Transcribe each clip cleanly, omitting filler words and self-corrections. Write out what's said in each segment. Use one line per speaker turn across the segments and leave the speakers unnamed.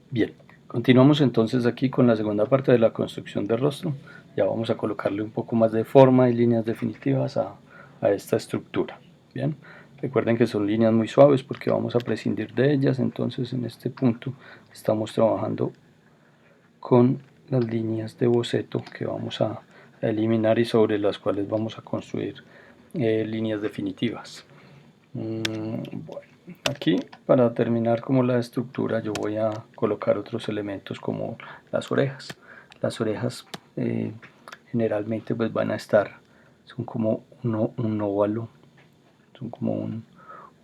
Bien, continuamos entonces aquí con la segunda parte de la construcción del rostro. Ya vamos a colocarle un poco más de forma y líneas definitivas a esta estructura. Bien, recuerden que son líneas muy suaves porque vamos a prescindir de ellas, entonces en este punto estamos trabajando con las líneas de boceto que vamos a eliminar y sobre las cuales vamos a construir líneas definitivas. Bueno, aquí para terminar como la estructura yo voy a colocar otros elementos como las orejas. Las orejas generalmente pues van a estar, son como un óvalo, son como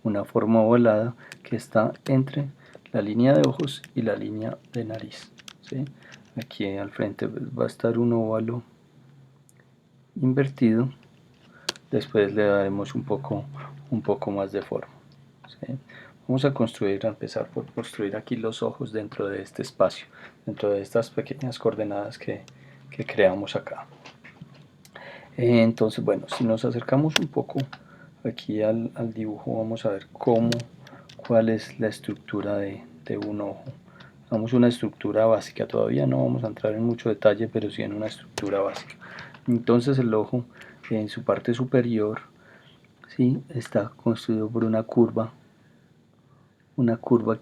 una forma ovalada que está entre la línea de ojos y la línea de nariz, ¿sí? Aquí al frente pues, va a estar un óvalo invertido, después le daremos un poco más de forma, ¿sí? Vamos a empezar por construir aquí los ojos dentro de este espacio, dentro de estas pequeñas coordenadas que creamos acá. Entonces, bueno, si nos acercamos un poco aquí al dibujo, vamos a ver cuál es la estructura de un ojo. Damos una estructura básica, todavía no vamos a entrar en mucho detalle, pero sí en una estructura básica. Entonces el ojo en su parte superior, ¿sí?, está construido por una curva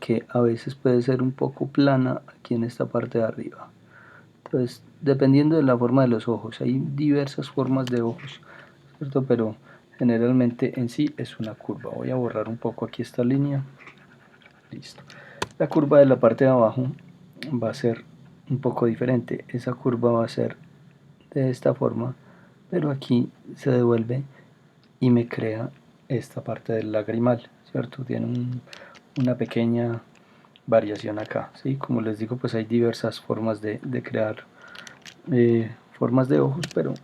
que a veces puede ser un poco plana aquí en esta parte de arriba. Entonces, dependiendo de la forma de los ojos, hay diversas formas de ojos, ¿cierto? Pero generalmente en sí es una curva. Voy a borrar un poco aquí esta línea. Listo. La curva de la parte de abajo va a ser un poco diferente. Esa curva va a ser de esta forma, pero aquí se devuelve y me crea esta parte del lagrimal, ¿cierto? Tiene una pequeña variación acá, ¿sí? Como les digo, pues hay diversas formas de crear formas de ojos, pero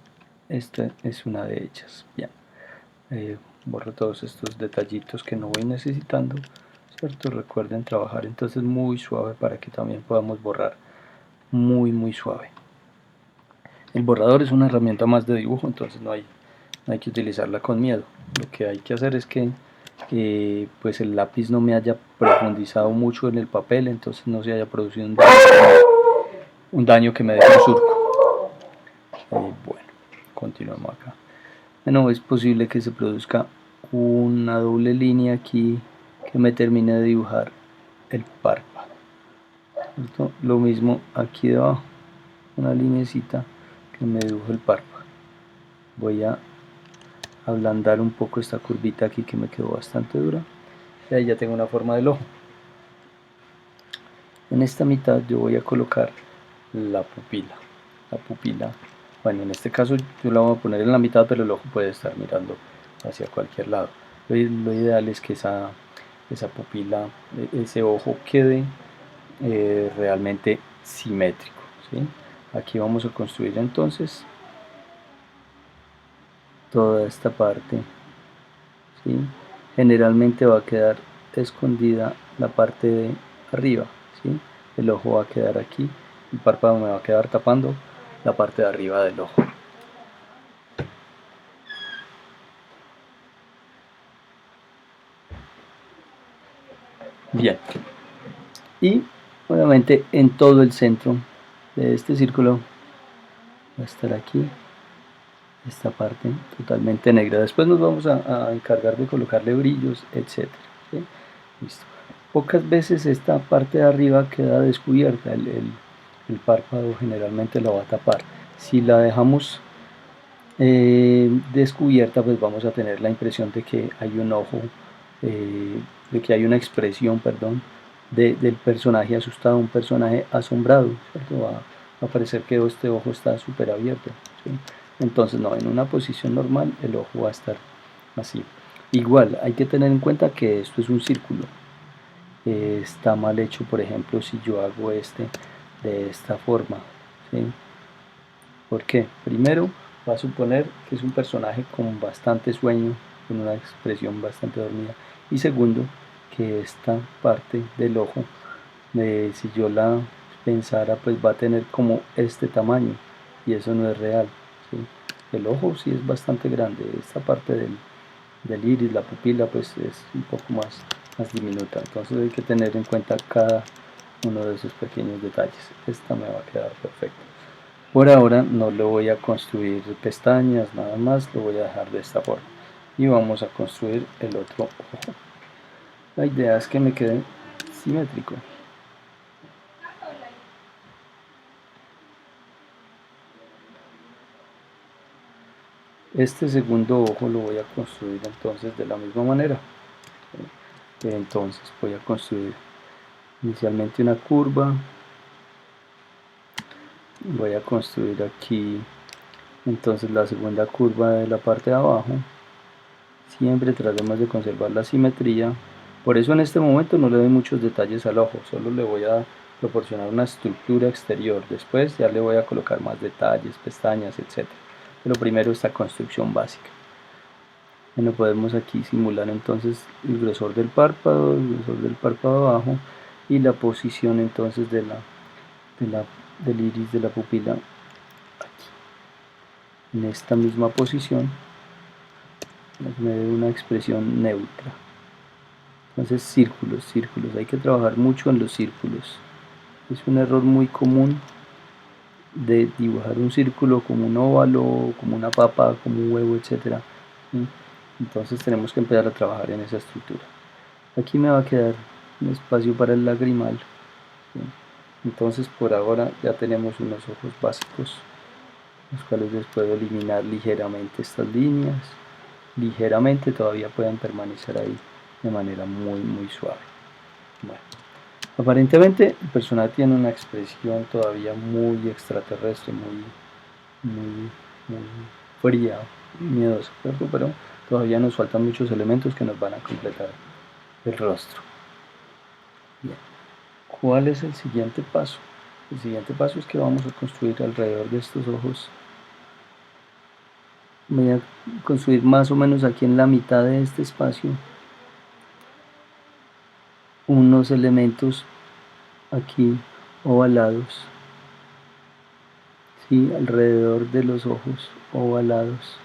esta es una de ellas. Bien, borro todos estos detallitos que no voy necesitando, ¿cierto? Recuerden trabajar entonces muy suave para que también podamos borrar muy suave. El borrador es una herramienta más de dibujo, entonces no hay que utilizarla con miedo. Lo que hay que hacer es que pues el lápiz no me haya profundizado mucho en el papel, entonces no se haya producido un daño que me deje un surco. Bueno, continuamos acá. Bueno, es posible que se produzca una doble línea aquí que me termine de dibujar el párpado, ¿cierto? Lo mismo aquí debajo, una linecita que me dibuja el párpado. Voy a ablandar un poco esta curvita aquí que me quedó bastante dura y ahí ya tengo una forma del ojo. En esta mitad yo voy a colocar la pupila. La pupila, bueno, en este caso yo la voy a poner en la mitad, pero el ojo puede estar mirando hacia cualquier lado. Lo ideal es que esa pupila, ese ojo quede realmente simétrico, ¿sí? Aquí vamos a construir entonces toda esta parte, ¿sí? Generalmente va a quedar escondida la parte de arriba, ¿sí? El ojo va a quedar aquí, el párpado me va a quedar tapando la parte de arriba del ojo. Bien, y obviamente en todo el centro de este círculo va a estar aquí esta parte totalmente negra. Después nos vamos a encargar de colocarle brillos, etc. ¿Sí? Listo. Pocas veces esta parte de arriba queda descubierta, el párpado generalmente la va a tapar. Si la dejamos descubierta, pues vamos a tener la impresión de que hay un ojo, de que hay una expresión, perdón, del personaje asustado, un personaje asombrado, ¿cierto? Va a parecer que este ojo está súper abierto, ¿sí? Entonces, no, en una posición normal el ojo va a estar así. Igual, hay que tener en cuenta que esto es un círculo. Está mal hecho, por ejemplo, si yo hago este de esta forma, ¿sí? ¿Por qué? Primero, va a suponer que es un personaje con bastante sueño, con una expresión bastante dormida. Y segundo, que esta parte del ojo, si yo la pensara, pues va a tener como este tamaño. Y eso no es real, ¿sí? El ojo sí es bastante grande. Esta parte del iris, la pupila, pues es un poco más diminuta. Entonces hay que tener en cuenta uno de esos pequeños detalles. Esta me va a quedar perfecta. Por ahora no le voy a construir pestañas, nada más, lo voy a dejar de esta forma. Y vamos a construir el otro ojo. La idea es que me quede simétrico. Este segundo ojo lo voy a construir entonces de la misma manera. Entonces voy a construir inicialmente una curva. Voy a construir aquí entonces la segunda curva de la parte de abajo. Siempre tratemos de conservar la simetría. Por eso en este momento no le doy muchos detalles al ojo, solo le voy a proporcionar una estructura exterior. Después ya le voy a colocar más detalles, pestañas, etc. Pero primero esta construcción básica. Bueno, podemos aquí simular entonces el grosor del párpado abajo y la posición entonces del iris de la pupila aquí. En esta misma posición me dé una expresión neutra. Entonces círculos, hay que trabajar mucho en los círculos. Es un error muy común de dibujar un círculo como un óvalo, como una papa, como un huevo, etc. Entonces tenemos que empezar a trabajar en esa estructura. Aquí me va a quedar un espacio para el lagrimal. Entonces por ahora ya tenemos unos ojos básicos, los cuales les puedo eliminar ligeramente estas líneas. Ligeramente todavía pueden permanecer ahí de manera muy suave. Bueno, aparentemente el personaje tiene una expresión todavía muy extraterrestre, muy fría, miedosa, ¿cierto? Pero todavía nos faltan muchos elementos que nos van a completar el rostro. Bien, ¿cuál es el siguiente paso? El siguiente paso es que vamos a construir alrededor de estos ojos. Voy a construir más o menos aquí en la mitad de este espacio unos elementos aquí ovalados, ¿sí? Alrededor de los ojos ovalados,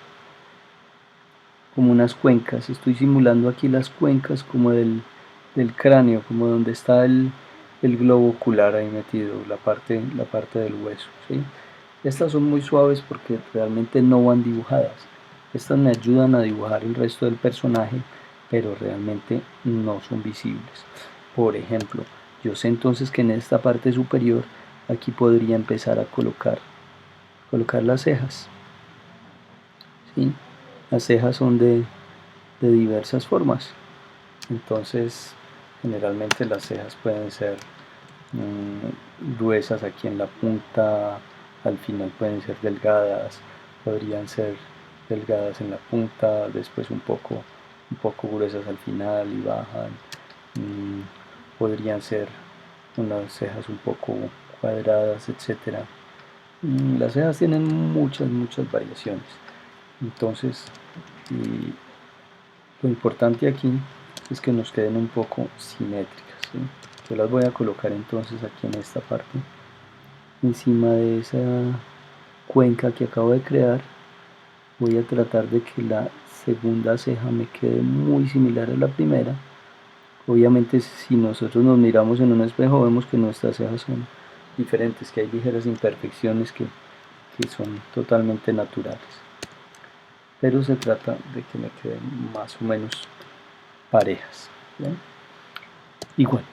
como unas cuencas. Estoy simulando aquí las cuencas como del cráneo, como donde está el globo ocular ahí metido, la parte del hueso, ¿sí? Estas son muy suaves porque realmente no van dibujadas. Estas me ayudan a dibujar el resto del personaje, pero realmente no son visibles. Por ejemplo, yo sé entonces que en esta parte superior aquí podría empezar a colocar las cejas, ¿sí? Las cejas son de diversas formas. Entonces generalmente las cejas pueden ser gruesas aquí en la punta, al final pueden ser delgadas, podrían ser delgadas en la punta, después un poco gruesas al final y bajan. Podrían ser unas cejas un poco cuadradas, etc. Las cejas tienen muchas variaciones. Entonces lo importante aquí es que nos queden un poco simétricas, ¿sí? Yo las voy a colocar entonces aquí en esta parte, encima de esa cuenca que acabo de crear. Voy a tratar de que la segunda ceja me quede muy similar a la primera. Obviamente si nosotros nos miramos en un espejo vemos que nuestras cejas son diferentes, que hay ligeras imperfecciones que son totalmente naturales. Pero se trata de que me queden más o menos parejas. ¿Bien? Igual,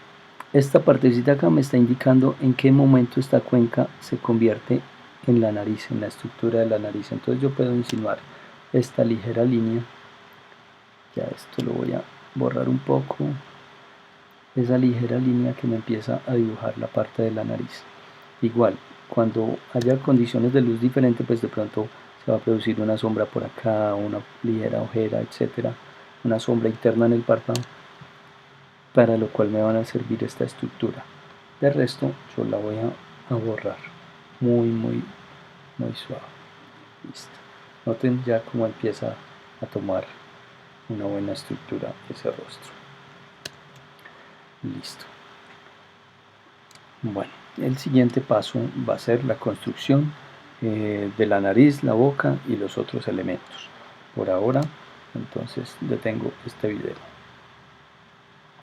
esta partecita acá me está indicando en qué momento esta cuenca se convierte en la nariz, en la estructura de la nariz. Entonces yo puedo insinuar esta ligera línea. Ya esto lo voy a borrar un poco. Esa ligera línea que me empieza a dibujar la parte de la nariz. Igual, cuando haya condiciones de luz diferentes, pues de pronto se va a producir una sombra por acá, una ligera ojera, etcétera, una sombra interna en el párpado, para lo cual me van a servir esta estructura. De resto yo la voy a borrar muy suave. Listo. Noten ya cómo empieza a tomar una buena estructura ese rostro. Listo. Bueno, el siguiente paso va a ser la construcción de la nariz, la boca y los otros elementos. Por ahora, entonces detengo este video.